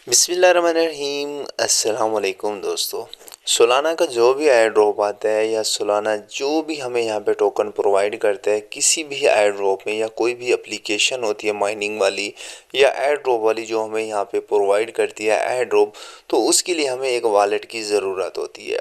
बिस्मिल्लाहिर्रहमानिर्रहीम। अस्सलाम वालेकुम दोस्तों। सोलाना का जो भी एयर ड्रॉप आता है या सोलाना जो भी हमें यहाँ पे टोकन प्रोवाइड करता है किसी भी एयर ड्रॉप में या कोई भी एप्लीकेशन होती है माइनिंग वाली या एयर ड्रॉप वाली जो हमें यहाँ पे प्रोवाइड करती है एयर ड्रॉप, तो उसके लिए हमें एक वॉलेट की ज़रूरत होती है।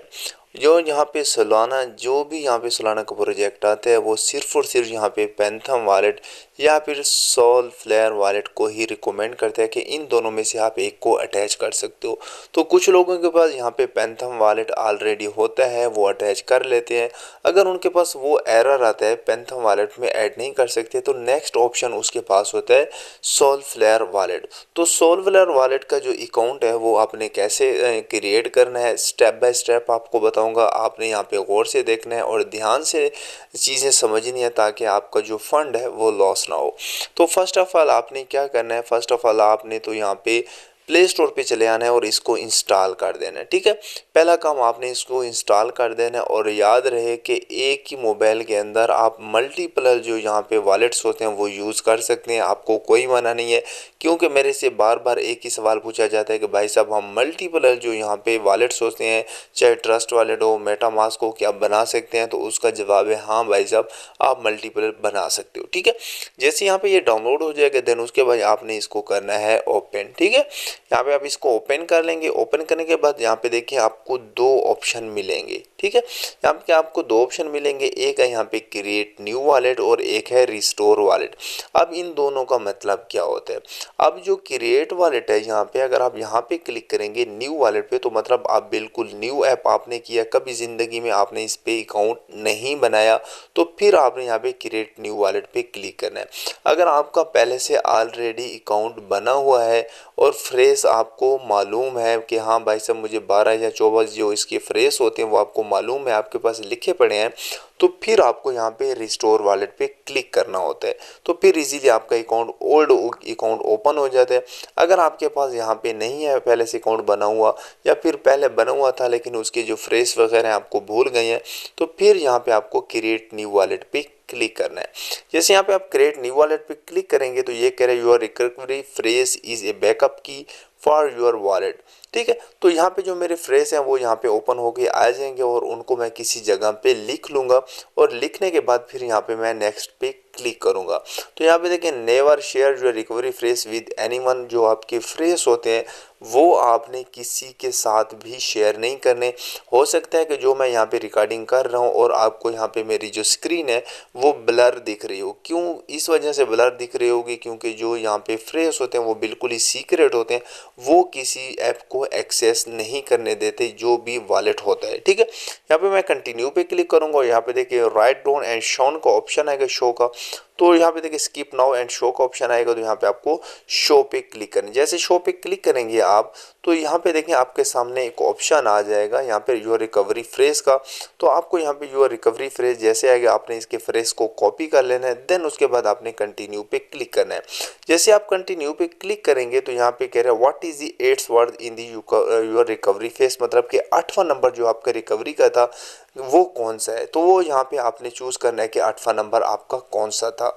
जो यहाँ पे सोलाना जो भी यहाँ पे सोलाना का प्रोजेक्ट आता है वो सिर्फ़ और सिर्फ यहाँ पे पैंथम वॉलेट या फिर सोल फ्लेयर वॉलेट को ही रिकमेंड करते हैं कि इन दोनों में से आप एक को अटैच कर सकते हो। तो कुछ लोगों के पास यहाँ पे पैंथम वॉलेट ऑलरेडी होता है, वो अटैच कर लेते हैं। अगर उनके पास वो एरर आता है पैंथम वॉलेट में ऐड नहीं कर सकते, तो नेक्स्ट ऑप्शन उसके पास होता है सोल फ्लेयर वॉलेट। तो सोल फ्लेयर वॉलेट का जो अकाउंट है वो आपने कैसे क्रिएट करना है, स्टेप बाय स्टेप आपको बताऊंगा। आपने यहाँ पे गौर से देखना है और ध्यान से चीज़ें समझनी है ताकि आपका जो फंड है वो लॉस ना हो। तो फर्स्ट ऑफ ऑल आपने क्या करना है, फर्स्ट ऑफ ऑल आपने तो यहाँ पे प्ले स्टोर पे चले आना है और इसको इंस्टॉल कर देना है। ठीक है, पहला काम आपने इसको इंस्टॉल कर देना है। और याद रहे कि एक ही मोबाइल के अंदर आप मल्टीपल जो यहाँ पे वॉलेट्स होते हैं वो यूज़ कर सकते हैं, आपको कोई मना नहीं है। क्योंकि मेरे से बार बार एक ही सवाल पूछा जाता है कि भाई साहब हम मल्टीपल जो यहाँ पे वॉलेट्स होते हैं, चाहे ट्रस्ट वॉलेट हो, मेटामास्क हो, क्या बना सकते हैं? तो उसका जवाब है हाँ भाई साहब, आप मल्टीपल बना सकते हो। ठीक है, जैसे यहाँ पे ये डाउनलोड हो जाएगा देन उसके बाद आपने इसको करना है ओपन। ठीक है, यहाँ पे आप इसको ओपन कर लेंगे। ओपन करने के बाद यहाँ पे देखिए आपको दो ऑप्शन मिलेंगे। ठीक है, यहाँ पे आपको दो ऑप्शन मिलेंगे, एक है यहाँ पे क्रिएट न्यू वॉलेट और एक है रिस्टोर वॉलेट। अब इन दोनों का मतलब क्या होता है? अब जो क्रिएट वॉलेट है यहाँ पे अगर आप यहाँ पे क्लिक करेंगे न्यू वॉलेट पे, तो मतलब आप बिल्कुल न्यू ऐप आपने किया, कभी ज़िंदगी में आपने इस पे अकाउंट नहीं बनाया, तो फिर आपने यहाँ पे क्रिएट न्यू वॉलेट पे क्लिक करना है। अगर आपका पहले से ऑलरेडी अकाउंट बना हुआ है और फ्रेश आपको मालूम है कि हाँ भाई साहब मुझे 12 या 24 जो इसके फ्रेश होते हैं वो आपको मालूम है, आपके पास लिखे पड़े हैं, तो फिर आपको यहाँ पे रिस्टोर वॉलेट पे क्लिक करना होता है। तो फिर इजीली आपका अकाउंट ओल्ड अकाउंट ओपन हो जाता है। अगर आपके पास यहाँ पे नहीं है पहले से अकाउंट बना हुआ या फिर पहले बना हुआ था लेकिन उसके जो फ्रेश वगैरह हैं आपको भूल गए हैं, तो फिर यहाँ पे आपको क्रिएट न्यू वॉलेट पे क्लिक करना है। जैसे यहाँ पे आप क्रिएट न्यू वॉलेट पे क्लिक करेंगे तो ये कह रहे हैं your recovery phrase is a backup की फॉर योर वॉलेट। ठीक है, तो यहाँ पे जो मेरे फ्रेज हैं वो यहाँ पे ओपन होके आ जाएंगे और उनको मैं किसी जगह पे लिख लूँगा और लिखने के बाद फिर यहाँ पे मैं नेक्स्ट पे क्लिक करूँगा। तो यहाँ पे देखिए never share your recovery phrase with anyone. जो आपके फ्रेज होते हैं वो आपने किसी के साथ भी शेयर नहीं करने। हो सकता है कि जो मैं यहाँ पे रिकॉर्डिंग कर रहा हूँ और आपको यहाँ पे मेरी जो स्क्रीन है वो ब्लर दिख रही हो। क्यों इस वजह से ब्लर दिख रही होगी? क्योंकि जो यहाँ पे फ्रेज होते हैं वो बिल्कुल ही सीक्रेट होते हैं, वो किसी ऐप को एक्सेस नहीं करने देते जो भी वॉलेट होता है। ठीक है, यहाँ पे मैं कंटिन्यू पे क्लिक करूंगा और यहाँ पे देखिए राइट डाउन एंड शोन का ऑप्शन आएगा शो का। तो यहाँ पे देखिए स्किप नाउ एंड शो का ऑप्शन आएगा, तो यहाँ पे आपको शो पे क्लिक करना। जैसे शो पे क्लिक करेंगे आप तो यहाँ पे देखिए आपके सामने एक ऑप्शन आ जाएगा यहाँ पे योर रिकवरी फ्रेज का। तो आपको यहाँ पे योर रिकवरी फ्रेज जैसे आएगा आपने इसके फ्रेज को कॉपी कर लेना है, देन उसके बाद आपने कंटिन्यू पे क्लिक करना है। जैसे आप कंटिन्यू पे क्लिक करेंगे तो यहाँ पे कह रहा है what is the eighth word in the your recovery phase, मतलब कि 8वां नंबर जो आपका रिकवरी का था वो कौन सा है। तो वो यहाँ पे आपने चूज करना है कि 8वां नंबर आपका कौन सा था।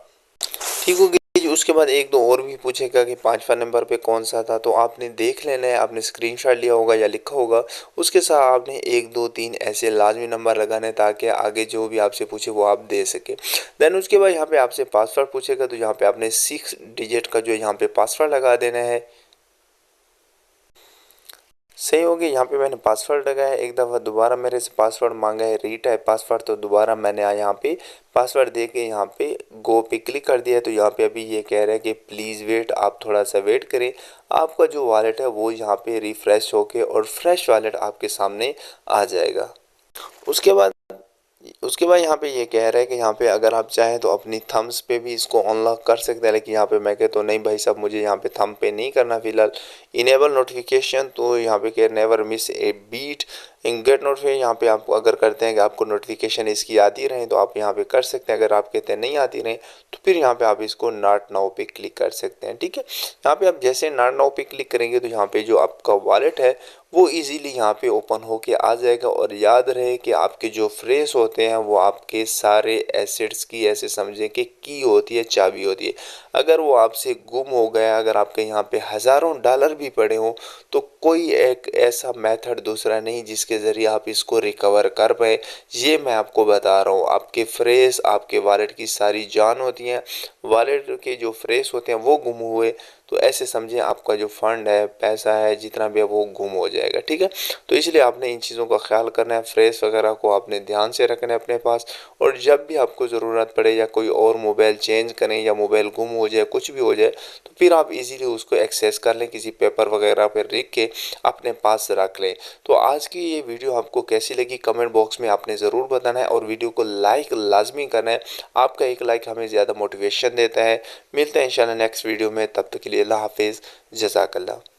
ठीक होगी। उसके बाद एक दो और भी पूछेगा कि 5वां नंबर पे कौन सा था, तो आपने देख लेना है, आपने स्क्रीनशॉट लिया होगा या लिखा होगा, उसके साथ आपने 1 2 3 ऐसे लाजमी नंबर लगाने ताकि आगे जो भी आपसे पूछे वो आप दे सके। देन उसके बाद यहाँ पे आपसे पासवर्ड पूछेगा तो यहाँ पे आपने 6 डिजिट का जो यहाँ पे पासवर्ड लगा देना है। सही हो गया। यहाँ पे मैंने पासवर्ड लगाया, एक दफ़ा दोबारा मेरे से पासवर्ड मांगा है रीटाइप पासवर्ड, तो दोबारा मैंने यहाँ पे पासवर्ड दे के यहाँ पे गो पे क्लिक कर दिया। तो यहाँ पे अभी ये कह रहा है कि प्लीज़ वेट, आप थोड़ा सा वेट करें, आपका जो वॉलेट है वो यहाँ पे रिफ़्रेश होके और फ्रेश वॉलेट आपके सामने आ जाएगा। उसके बाद यहाँ पे ये कह रहा है कि यहाँ पे अगर आप चाहें तो अपनी थम्स पे भी इसको अनलॉक कर सकते हैं, लेकिन यहाँ पे मैं कहता हूँ नहीं भाई साहब मुझे यहाँ पे थंब पे नहीं करना फिलहाल। इनेबल नोटिफिकेशन, तो यहाँ पे कह नेवर मिस ए बीट इन गेट नोटिफिकेशन। यहाँ पे आप अगर करते हैं कि आपको नोटिफिकेशन इसकी आती रहे तो आप यहाँ पे कर सकते हैं। अगर आप कहते हैं नहीं आती रहे तो फिर यहाँ पे आप इसको नॉट नाउ पे क्लिक कर सकते हैं। ठीक है, यहाँ पे आप जैसे नॉट नाउ पे क्लिक करेंगे तो यहाँ पे जो आपका वॉलेट है वो इजीली यहाँ पे ओपन होके आ जाएगा। और याद रहे कि आपके जो फ्रेश होते होते हैं वो आपके सारे एसेट्स की ऐसे समझें कि की होती है, चाबी होती है। अगर वो आपसे गुम हो गया, अगर आपके यहाँ पे हज़ारों डॉलर भी पड़े हों, तो कोई एक ऐसा मेथड दूसरा नहीं जिसके ज़रिए आप इसको रिकवर कर पाए। ये मैं आपको बता रहा हूँ। आपके फ्रेश, आपके वॉलेट की सारी जान होती हैं। वॉलेट के जो फ्रेश होते हैं वो गुम हुए तो ऐसे समझें आपका जो फंड है, पैसा है, जितना भी है वो गुम हो जाएगा। ठीक है, तो इसलिए आपने इन चीज़ों का ख्याल करना है। फ्रेश वगैरह को आपने ध्यान से रखना है अपने पास। और जब भी आपको ज़रूरत पड़े या कोई और मोबाइल चेंज करें या मोबाइल गुम हो जाए, कुछ भी हो जाए, तो फिर आप इजीली उसको एक्सेस कर लें, किसी पेपर वगैरह पर लिख के अपने पास रख लें। तो आज की ये वीडियो आपको कैसी लगी कमेंट बॉक्स में आपने ज़रूर बताना है और वीडियो को लाइक लाजमी करना है। आपका एक लाइक हमें ज़्यादा मोटिवेशन देता है। मिलते हैं इंशाल्लाह नेक्स्ट वीडियो में, तब तक के लिए अल्लाह हाफिज़, जज़ाकल्लाह।